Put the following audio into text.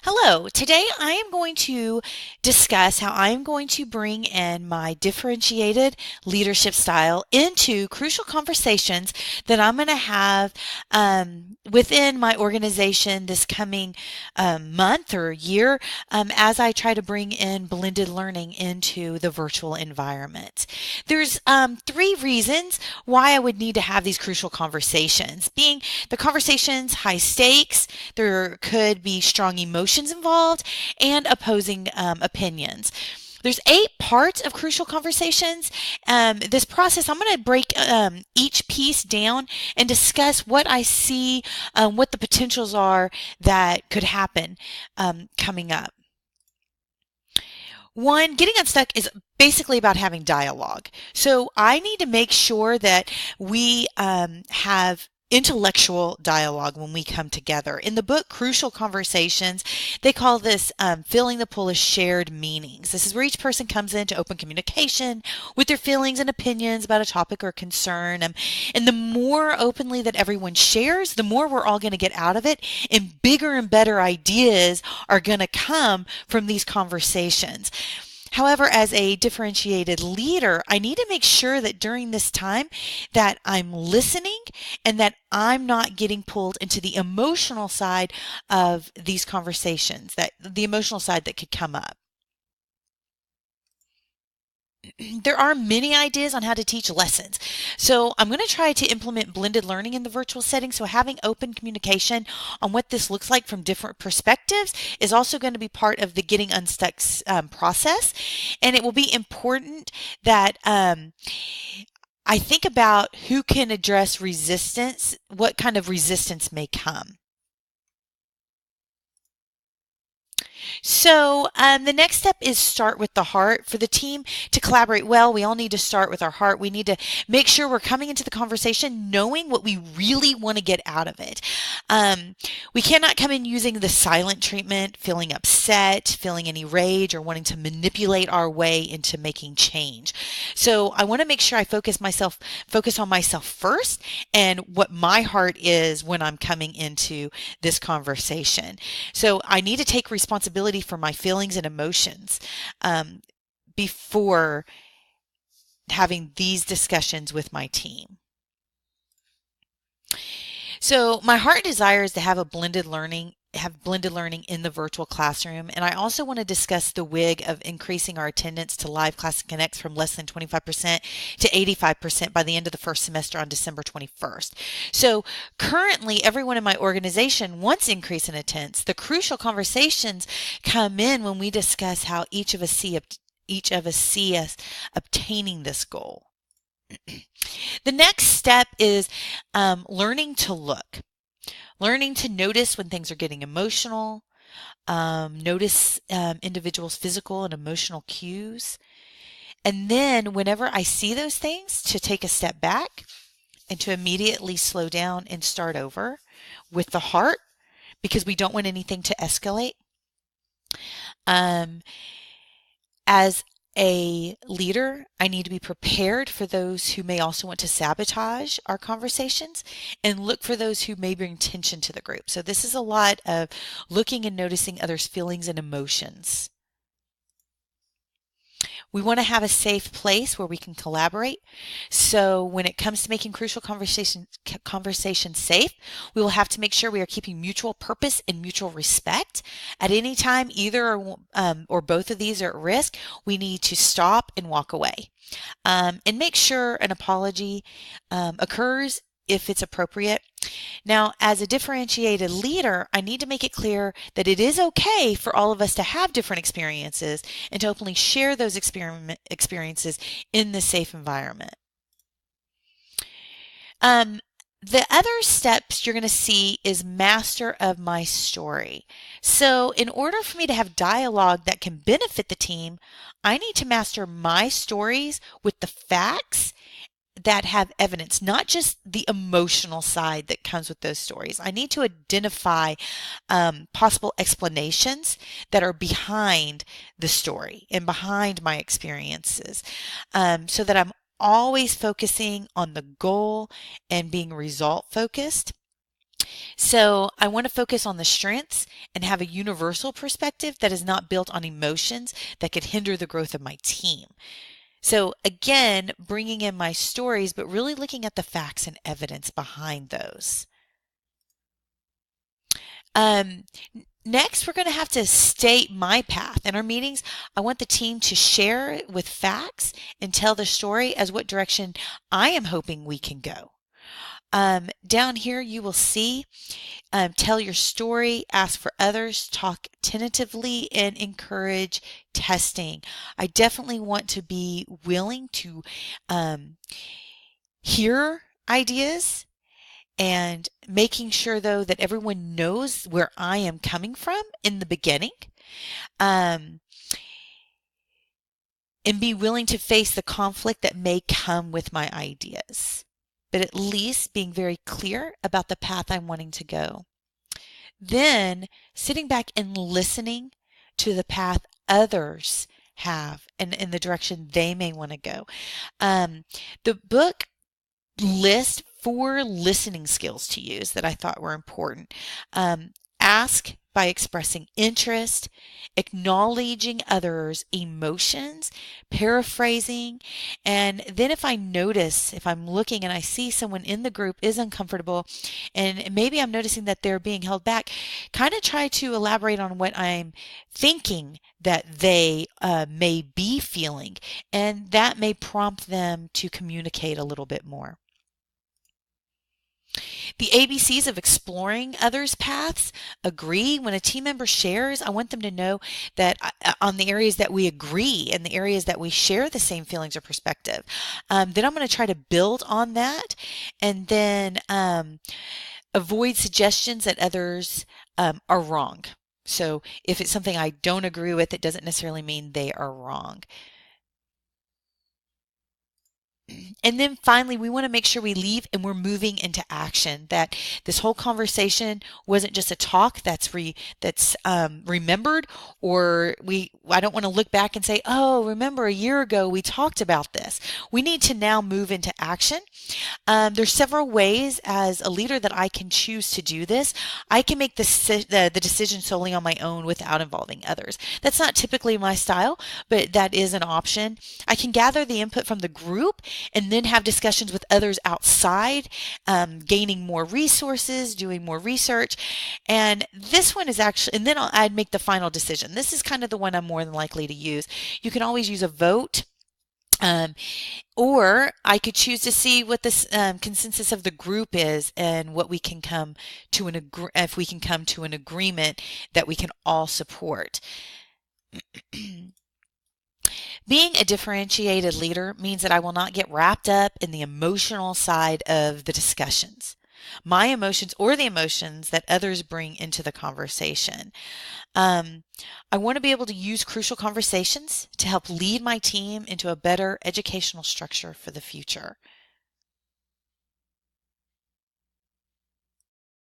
Hello, today I am going to discuss how I'm going to bring in my differentiated leadership style into crucial conversations that I'm going to have within my organization this coming month or year as I try to bring in blended learning into the virtual environment. There's three reasons why I would need to have these crucial conversations, being the conversations high stakes, there could be strong emotions involved, and opposing opinions. There's 8 parts of crucial conversations. This process, I'm going to break each piece down and discuss what I see, what the potentials are that could happen coming up. One, getting unstuck is basically about having dialogue. So I need to make sure that we have intellectual dialogue when we come together. In the book Crucial Conversations, they call this feeling the pull of shared meanings. This is where each person comes into open communication with their feelings and opinions about a topic or concern. And the more openly that everyone shares, the more we're all going to get out of it, and bigger and better ideas are going to come from these conversations. However, as a differentiated leader, I need to make sure that during this time that I'm listening and that I'm not getting pulled into the emotional side of these conversations, that the emotional side that could come up. There are many ideas on how to teach lessons. So I'm going to try to implement blended learning in the virtual setting. So having open communication on what this looks like from different perspectives is also going to be part of the getting unstuck process. And it will be important that I think about who can address resistance, what kind of resistance may come. So the next step is start with the heart. For the team to collaborate well, we all need to start with our heart. We need to make sure we're coming into the conversation knowing what we really want to get out of it. We cannot come in using the silent treatment, feeling upset, feeling any rage, or wanting to manipulate our way into making change. So I want to make sure I focus on myself first and what my heart is when I'm coming into this conversation. So I need to take responsibility for my feelings and emotions before having these discussions with my team. So my heart desire is to have blended learning in the virtual classroom. And I also want to discuss the WIG of increasing our attendance to live class connects from less than 25% to 85% by the end of the first semester on December 21st. So currently everyone in my organization wants increase in attendance. The crucial conversations come in when we discuss how each of us see us obtaining this goal. The next step is learning to look. Learning to notice when things are getting emotional, notice individuals' physical and emotional cues. And then whenever I see those things, to take a step back and to immediately slow down and start over with the heart, because we don't want anything to escalate. As a leader, I need to be prepared for those who may also want to sabotage our conversations and look for those who may bring tension to the group. So this is a lot of looking and noticing others' feelings and emotions. We want to have a safe place where we can collaborate. So when it comes to making crucial conversations safe, we will have to make sure we are keeping mutual purpose and mutual respect. At any time, either or both of these are at risk, we need to stop and walk away. And make sure an apology occurs if it's appropriate. Now, as a differentiated leader, I need to make it clear that it is okay for all of us to have different experiences and to openly share those experiences in the safe environment. The other steps you're going to see is master of my story. So in order for me to have dialogue that can benefit the team, I need to master my stories with the facts that have evidence, not just the emotional side that comes with those stories. I need to identify possible explanations that are behind the story and behind my experiences, so that I'm always focusing on the goal and being result focused. So I want to focus on the strengths and have a universal perspective that is not built on emotions that could hinder the growth of my team. So again, bringing in my stories, but really looking at the facts and evidence behind those. Um, Next, we're going to have to state my path. In our meetings, I want the team to share with facts and tell the story as what direction I am hoping we can go. Down here, you will see tell your story, ask for others, talk tentatively, and encourage testing. I definitely want to be willing to hear ideas and making sure, though, that everyone knows where I am coming from in the beginning. Um, and be willing to face the conflict that may come with my ideas, but at least being very clear about the path I'm wanting to go. Then sitting back and listening to the path others have and in the direction they may want to go. The book lists 4 listening skills to use that I thought were important. Ask by expressing interest, acknowledging others' emotions, paraphrasing, and then if I notice, if I'm looking and I see someone in the group is uncomfortable, and maybe I'm noticing that they're being held back, kind of try to elaborate on what I'm thinking that they may be feeling, and that may prompt them to communicate a little bit more. The ABCs of exploring others' paths: agree. When a team member shares, I want them to know that on the areas that we agree and the areas that we share the same feelings or perspective. Then I'm going to try to build on that, and then avoid suggestions that others are wrong. So if it's something I don't agree with, it doesn't necessarily mean they are wrong. And then finally, we want to make sure we leave and we're moving into action, that this whole conversation wasn't just a talk that's remembered, or I don't want to look back and say, oh, remember a year ago we talked about this. We need to now move into action. There's several ways as a leader that I can choose to do this. I can make the decision solely on my own without involving others. That's not typically my style, but that is an option. I can gather the input from the group and then have discussions with others outside, gaining more resources, doing more research. And this one is actually, and then I'd make the final decision. This is kind of the one I'm more than likely to use. You can always use a vote. Or I could choose to see what this consensus of the group is and what we can come to if we can come to an agreement that we can all support. Being a differentiated leader means that I will not get wrapped up in the emotional side of the discussions, my emotions or the emotions that others bring into the conversation. I want to be able to use crucial conversations to help lead my team into a better educational structure for the future.